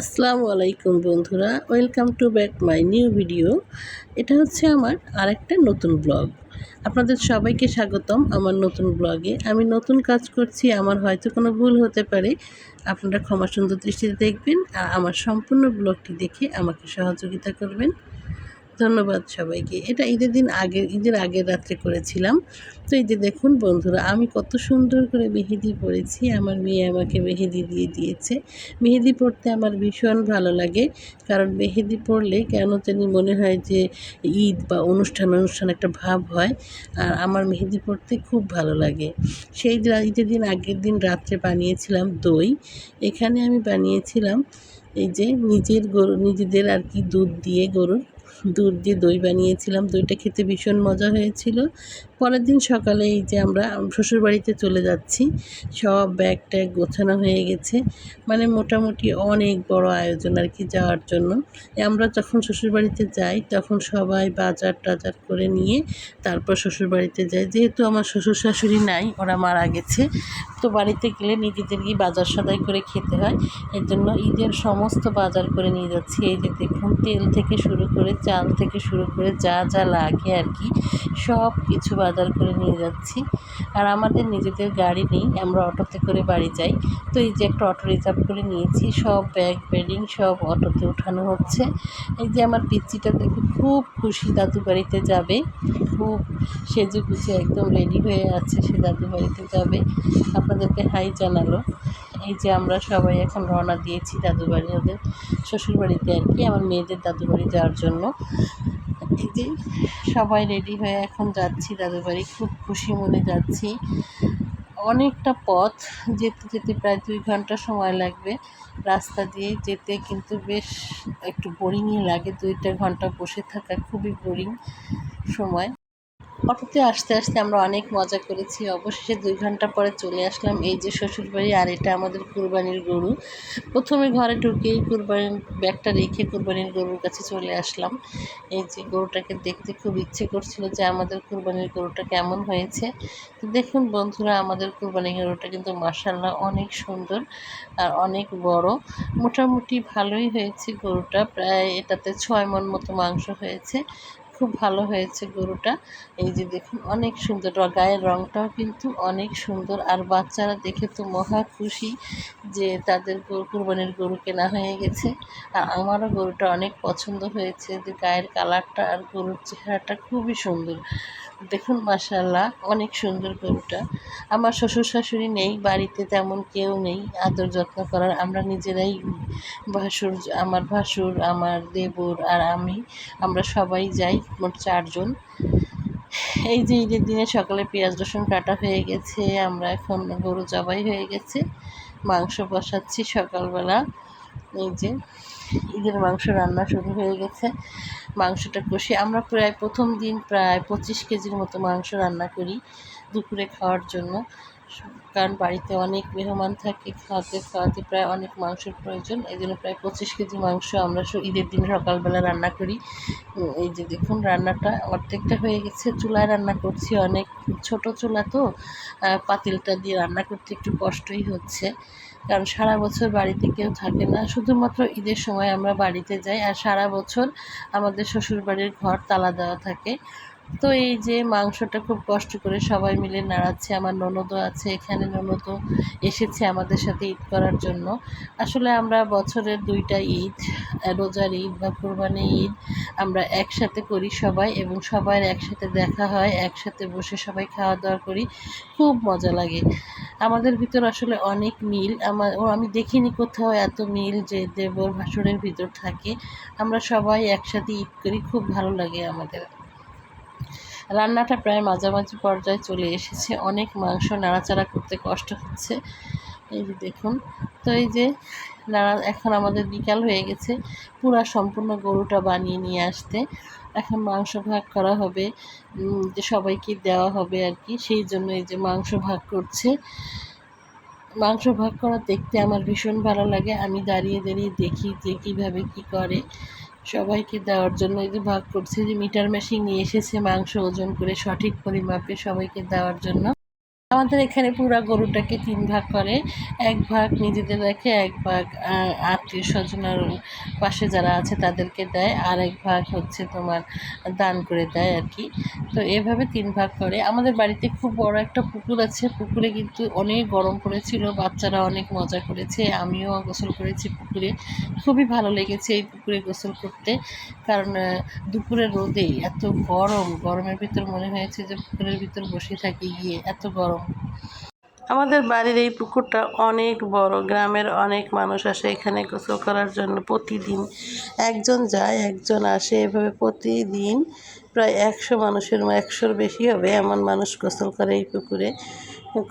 আসসালামু আলাইকুম বন্ধুরা, welcome to back my new video. এটা হচ্ছে আমার আরেকটা নতুন ব্লগ। আপনাদের সবাইকে স্বাগতম আমার নতুন ব্লগে। আমি নতুন কাজ করছি, আমার হয়তো কোনো ভুল হতে পারে, আপনারা ক্ষমা সুন্দর দৃষ্টিতে দেখবেন আর আমার সম্পূর্ণ ব্লগটি দেখে আমাকে সহযোগিতা করবেন। ধন্যবাদ সবাইকে। এটা ঈদের আগের রাত্রে করেছিলাম। তো এই যে দেখুন বন্ধুরা, আমি কত সুন্দর করে মেহেদি পরেছি। আমার মেয়ে আমাকে মেহেদি দিয়ে দিয়েছে। মেহেদি পরতে আমার ভীষণ ভালো লাগে, কারণ মেহেদি পরলে কেন জানি মনে হয় যে ঈদ বা অনুষ্ঠান একটা ভাব হয়। আর আমার মেহেদি পরতে খুব ভালো লাগে। সেই ঈদের আগের দিন রাত্রে বানিয়েছিলাম দই। এখানে আমি বানিয়েছিলাম এই যে নিজেদের আর কি দুধ দিয়ে দই বানিয়েছিলাম। দইটা খেতে ভীষণ মজা হয়েছিল। পরের দিন সকালে এই যে আমরা শ্বশুরবাড়িতে চলে যাচ্ছি। সব ব্যাগ ট্যাগ গোছানো হয়ে গেছে, মানে মোটামুটি অনেক বড় আয়োজন আর কি যাওয়ার জন্য। আমরা যখন শ্বশুরবাড়িতে যাই তখন সবাই বাজার টাজার করে নিয়ে তারপর শ্বশুরবাড়িতে যাই। যেহেতু আমার শ্বশুর শাশুড়ি নাই, ওরা মারা গেছে, তো বাড়িতে গেলে নিজেদেরকেই বাজার সদাই করে খেতে হয়। এর জন্য ঈদের সমস্ত বাজার করে নিয়ে যাচ্ছি। এই যে দেখুন, তেল থেকে শুরু করে চাল থেকে শুরু করে যা যা লাগে আর কি সব কিছু বাজার করে নিয়ে যাচ্ছি। আর আমাদের নিজেদের গাড়ি নেই, আমরা অটোতে করে বাড়ি যাই। তো এই যে একটা অটো রিজার্ভ করে নিয়েছি, সব ব্যাগ বেডিং সব অটোতে উঠানো হচ্ছে। এই যে আমার পিচ্চিটা দেখে খুব খুশি, দাদু বাড়িতে যাবে। খুব সেজে গুছে একদম রেডি হয়ে আছে, সে দাদু বাড়িতে যাবে। আপনাদেরকে হাই জানালো। এই যে আমরা সবাই এখন রওনা দিয়েছি দাদু বাড়ি, ওদের শ্বশুরবাড়িতে আর কি, আমার মেয়েদের দাদু বাড়ি যাওয়ার জন্য। এই যে সবাই রেডি হয়ে এখন যাচ্ছি দাদু বাড়ি, খুব খুশি মনে যাচ্ছি। অনেকটা পথ, যেতে যেতে প্রায় 2 ঘন্টা সময় লাগবে। রাস্তা দিয়ে যেতে কিন্তু বেশ একটু বোরিংই লাগে, 2টা ঘন্টা বসে থাকা খুবই বোরিং সময়। অটোতে আসতে আসতে আমরা অনেক মজা করেছি। অবশেষে 2 ঘন্টা পরে চলে আসলাম এই যে শ্বশুরবাড়ি। আর এটা আমাদের কুরবানির গরু। প্রথমে ঘরে ঢুকেই কুরবানির ব্যাগটা রেখে কুরবানির গরুর কাছে চলে আসলাম। এই যে গরুটাকে দেখতে খুব ইচ্ছে করছিল যে আমাদের কুরবানির গরুটা কেমন হয়েছে। তো দেখুন বন্ধুরা, আমাদের কুরবানির গরুটা কিন্তু মাশাআল্লাহ অনেক সুন্দর আর অনেক বড়। মোটামুটি ভালোই হয়েছে গরুটা, প্রায় এটাতে 6 মণ মতো মাংস হয়েছে। খুব ভালো হয়েছে গরুটা। এই যে দেখুন, অনেক সুন্দর, গায়ের রঙটাও কিন্তু অনেক সুন্দর। আর বাচ্চারা দেখে তো মহা খুশি যে তাদের কুরবানির গরু কেনা হয়ে গেছে। আর আমারও গরুটা অনেক পছন্দ হয়েছে, যে গায়ের কালারটা আর গরুর চেহারাটা খুবই সুন্দর। দেখুন মাশাআল্লাহ অনেক সুন্দর গরুটা। আমার শ্বশুর শাশুড়ি নেই বাড়িতে, তেমন কেউ নেই আদর যত্ন করার। আমরা নিজেরাই, আমার ভাসুর, আমার দেবর আর আমরা সবাই যাই, মোট 4 জন। এই যে ঈদের দিনে সকালে পেঁয়াজ রসুন কাটা হয়ে গেছে, আমরা এখন গরু জবাই হয়ে গেছে, মাংস বসাচ্ছি সকালবেলা। এই যে ঈদের মাংস রান্না শুরু হয়ে গেছে। মাংসটা কষে আমরা প্রথম দিন প্রায় 25 কেজির মতো মাংস রান্না করি দুপুরে খাওয়ার জন্য, কারণ বাড়িতে অনেক মেহমান থাকে, খাওয়াতে প্রায় অনেক মাংসের প্রয়োজন। এই জন্য প্রায় 25 কেজি মাংস আমরা ঈদের দিন সকালবেলা রান্না করি। এই যে দেখুন, রান্নাটা অর্ধেকটা হয়ে গেছে। চুলায় রান্না করছি, অনেক ছোট চুলা তো, পাতিলটা দিয়ে রান্না করতে একটু কষ্টই হচ্ছে, কারণ সারা বছর বাড়িতে কেউ থাকে না, শুধুমাত্র ঈদের সময় আমরা বাড়িতে যাই। আর সারা বছর আমাদের শ্বশুরবাড়ির ঘর তালা দেওয়া থাকে। তো এই যে মাংসটা খুব কষ্ট করে সবাই মিলে নাড়াচ্ছে। আমার ননদও আছে এখানে, ননদও এসেছে আমাদের সাথে ঈদ করার জন্য। আসলে আমরা বছরের 2টা ঈদ, রোজার ঈদ বা কোরবানি ঈদ, আমরা একসাথে করি সবাই, এবং সবার একসাথে দেখা হয়, একসাথে বসে সবাই খাওয়া দাওয়া করি, খুব মজা লাগে। আমাদের ভিতর আসলে অনেক মিল। আমি দেখিনি কোথাও এত মিল যে দেবর ভাসুরের ভিতর থাকে। আমরা সবাই একসাথে ঈদ করি, খুব ভালো লাগে আমাদের। রান্নাটা প্রায় মাঝামাঝি পর্যায়ে চলে এসেছে, অনেক মাংস, নাড়াচাড়া করতে কষ্ট হচ্ছে। এই যে দেখুন, তো এই যে এখন আমাদের বিকাল হয়ে গেছে পুরা সম্পূর্ণ গরুটা বানিয়ে নিয়ে আসতে। এখন মাংস ভাগ করা হবে, যে সবাইকে দেওয়া হবে আর কি, সেই জন্য এই যে মাংস ভাগ করছে। মাংস ভাগ করা দেখতে আমার ভীষণ ভালো লাগে। আমি দাঁড়িয়ে দাঁড়িয়ে দেখি যে কীভাবে কী করে সবাইকে দেওয়ার জন্য। এই যে ভাগ করছে, যে মিটার মেশিন নিয়ে এসেছে মাংস ওজন করে সঠিক পরিমাপে সবাইকে দেওয়ার জন্য। আমাদের এখানে পুরা গরুটাকে 3 ভাগ করে, 1 ভাগ নিজেদের রাখে, 1 ভাগ আত্মীয় স্বজনের পাশে যারা আছে তাদেরকে দেয়, আর 1 ভাগ হচ্ছে তোমার দান করে দেয় আর কি। তো এভাবে 3 ভাগ করে। আমাদের বাড়িতে খুব বড় একটা পুকুর আছে, পুকুরে কিন্তু অনেক গরম পড়েছিল, বাচ্চারা অনেক মজা করেছে, আমিও গোসল করেছি পুকুরে। খুবই ভালো লেগেছে এই পুকুরে গোসল করতে, কারণ দুপুরের রোদে এত গরমের ভিতর মনে হয়েছে যে পুকুরের ভিতর বসে থাকি গিয়ে, এত গরম। আমাদের বাড়ির এই পুকুরটা অনেক বড়, গ্রামের অনেক মানুষ আসে এখানে গোসল করার জন্য প্রতিদিন। একজন যায় একজন আসে, এভাবে প্রতিদিন প্রায় 100 মানুষের 100-র বেশি হবে এমন মানুষ গোসল করে এই পুকুরে।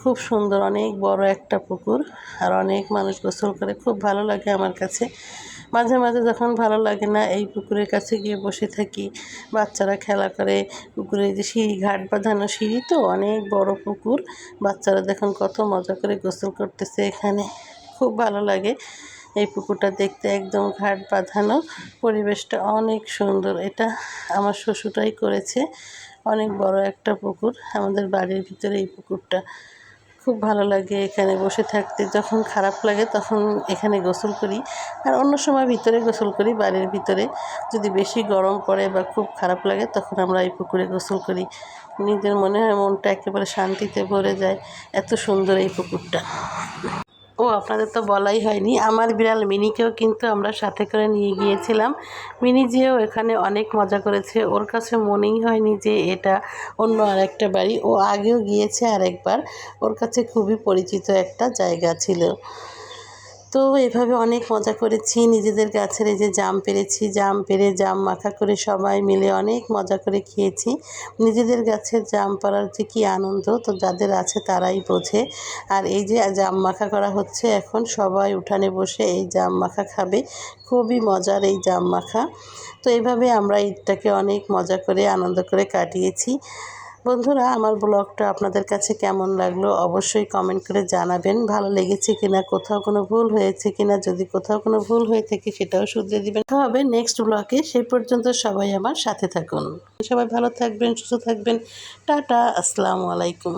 খুব সুন্দর, অনেক বড় একটা পুকুর, আর অনেক মানুষ গোসল করে, খুব ভালো লাগে আমার কাছে। মাঝে মাঝে যখন ভালো লাগে না, এই পুকুরের কাছে গিয়ে বসে থাকি, বাচ্চারা খেলা করে। পুকুরে যে সিঁড়ি, ঘাট বাঁধানো সিঁড়ি, তো অনেক বড় পুকুর, বাচ্চারা দেখুন কত মজা করে গোসল করতেছে এখানে, খুব ভালো লাগে এই পুকুরটা দেখতে। একদম ঘাট বাঁধানো, পরিবেশটা অনেক সুন্দর। এটা আমার শ্বশুরাই করেছে, অনেক বড় একটা পুকুর আমাদের বাড়ির ভিতরে এই পুকুরটা। খুব ভালো লাগে এখানে বসে থাকতে, যখন খারাপ লাগে তখন এখানে গোসল করি, আর অন্য সময় ভিতরে গোসল করি বাড়ির ভিতরে। যদি বেশি গরম পড়ে বা খুব খারাপ লাগে তখন আমরা এই পুকুরে গোসল করি। নিজের মনে হয় মনটা একেবারে শান্তিতে ভরে যায়, এত সুন্দর এই পুকুরটা। ও আপনাদের তো বলাই হয়নি, আমার বিড়াল মিনিকেও কিন্তু আমরা সাথে করে নিয়ে গিয়েছিলাম। মিনি যেও এখানে অনেক মজা করেছে, ওর কাছে মনেই হয়নি যে এটা অন্য আরেকটা বাড়ি। ও আগেও গিয়েছে আরেকবার, ওর কাছে খুবই পরিচিত একটা জায়গা ছিল। তো এভাবে অনেক মজা করেছি, নিজেদের গাছের এই যে জাম পেরেছি, জাম পেরে জাম মাখা করে সবাই মিলে অনেক মজা করে খেয়েছি। নিজেদের গাছের জাম পাড়ার যে কী আনন্দ, তো যাদের আছে তারাই বোঝে। আর এই যে জাম মাখা করা হচ্ছে, এখন সবাই উঠানে বসে এই জাম মাখা খাবে, খুবই মজার এই জাম মাখা। তো এইভাবে আমরা ঈদটাকে অনেক মজা করে আনন্দ করে কাটিয়েছি। বন্ধুরা, আমার ব্লগটা আপনাদের কাছে কেমন লাগলো অবশ্যই কমেন্ট করে জানাবেন। ভালো লেগেছে কিনা, কোথাও কোনো ভুল হয়েছে কিনা, যদি কোথাও কোনো ভুল হয়ে থাকে সেটাও শুধরে দিবেন। দেখা হবে নেক্সট ব্লগে, সেই পর্যন্ত সবাই আমার সাথে থাকুন। সবাই ভালো থাকবেন, সুস্থ থাকবেন। টাটা, আসসালামু আলাইকুম।